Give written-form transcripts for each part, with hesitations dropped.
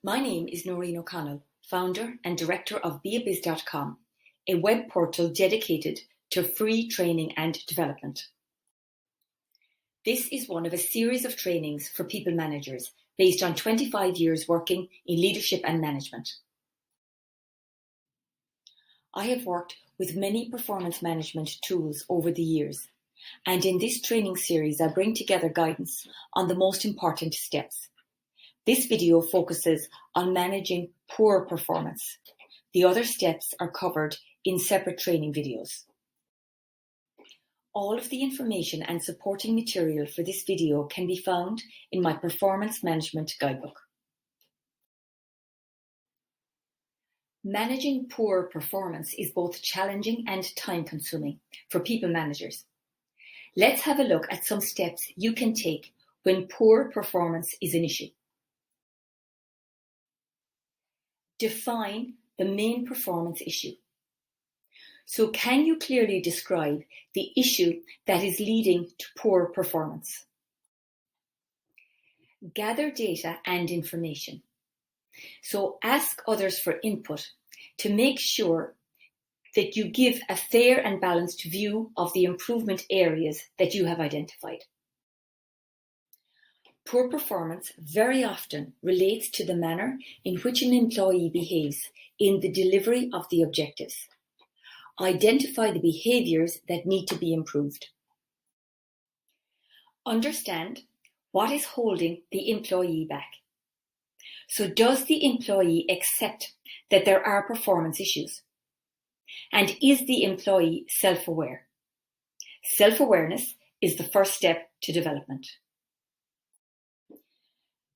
My name is Noreen O'Connell, founder and director of beabiz.com, a web portal dedicated to free training and development. This is one of a series of trainings for people managers based on 25 years working in leadership and management. I have worked with many performance management tools over the years, and in this training series I bring together guidance on the most important steps. This video focuses on managing poor performance. The other steps are covered in separate training videos. All of the information and supporting material for this video can be found in my Performance Management Guidebook. Managing poor performance is both challenging and time-consuming for people managers. Let's have a look at some steps you can take when poor performance is an issue. Define the main performance issue. So can you clearly describe the issue that is leading to poor performance? Gather data and information. So ask others for input to make sure that you give a fair and balanced view of the improvement areas that you have identified. Poor performance very often relates to the manner in which an employee behaves in the delivery of the objectives. Identify the behaviours that need to be improved. Understand what is holding the employee back. So does the employee accept that there are performance issues? And is the employee self-aware? Self-awareness is the first step to development.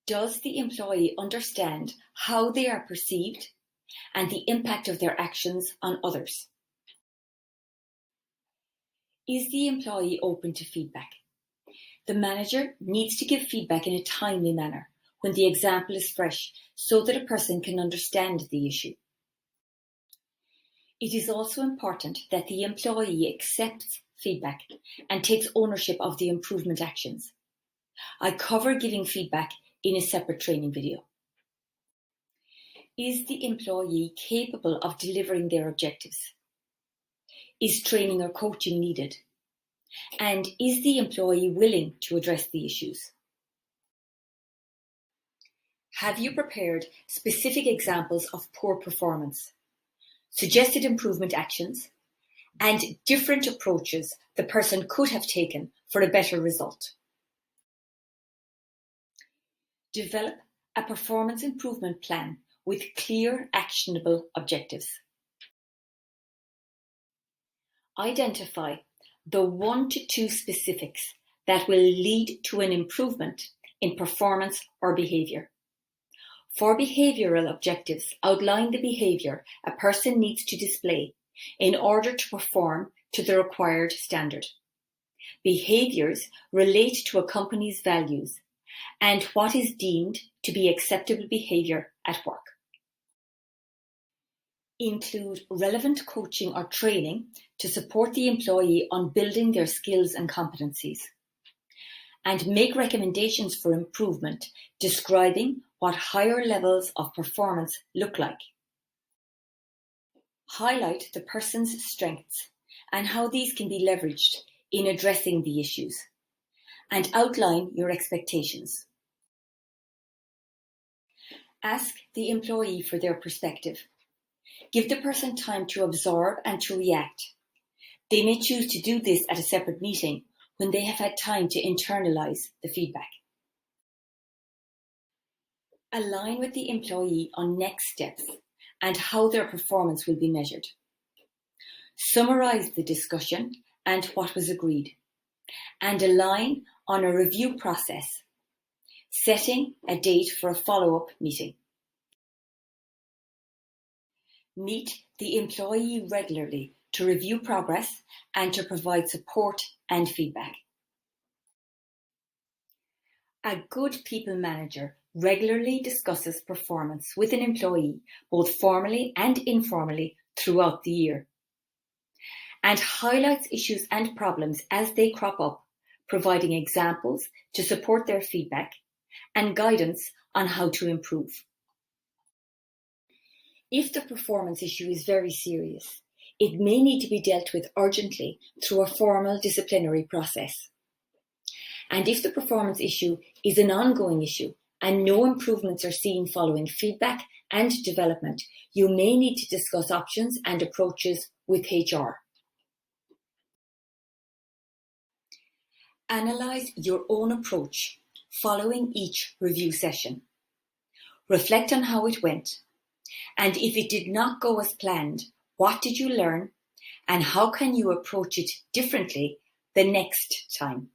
Does the employee understand how they are perceived and the impact of their actions on others? Is the employee open to feedback? The manager needs to give feedback in a timely manner when the example is fresh so that a person can understand the issue. It is also important that the employee accepts feedback and takes ownership of the improvement actions. I cover giving feedback in a separate training video. Is the employee capable of delivering their objectives? Is training or coaching needed? And is the employee willing to address the issues? Have you prepared specific examples of poor performance, suggested improvement actions, and different approaches the person could have taken for a better result? Develop a performance improvement plan with clear, actionable objectives. Identify the 1 to 2 specifics that will lead to an improvement in performance or behaviour. For behavioural objectives, outline the behaviour a person needs to display in order to perform to the required standard. Behaviours relate to a company's values and what is deemed to be acceptable behaviour at work. Include relevant coaching or training to support the employee on building their skills and competencies. And make recommendations for improvement, describing what higher levels of performance look like. Highlight the person's strengths and how these can be leveraged in addressing the issues, and outline your expectations. Ask the employee for their perspective. Give the person time to absorb and to react. They may choose to do this at a separate meeting when they have had time to internalize the feedback. Align with the employee on next steps and how their performance will be measured. Summarize the discussion and what was agreed, and align on a review process, setting a date for a follow-up meeting. Meet the employee regularly to review progress and to provide support and feedback. A good people manager regularly discusses performance with an employee, both formally and informally, throughout the year, and highlights issues and problems as they crop up, providing examples to support their feedback and guidance on how to improve. If the performance issue is very serious, it may need to be dealt with urgently through a formal disciplinary process. And if the performance issue is an ongoing issue and no improvements are seen following feedback and development, you may need to discuss options and approaches with HR. Analyse your own approach following each review session. Reflect on how it went, and if it did not go as planned, what did you learn, and how can you approach it differently the next time?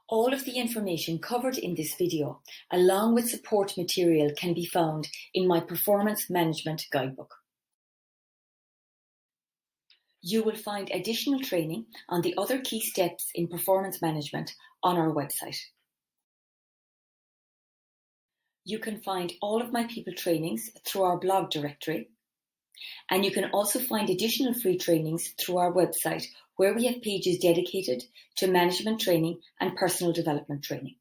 All of the information covered in this video, along with support material, can be found in my Performance Management Guidebook. You will find additional training on the other key steps in performance management on our website. You can find all of my people trainings through our blog directory, and you can also find additional free trainings through our website, where we have pages dedicated to management training and personal development training.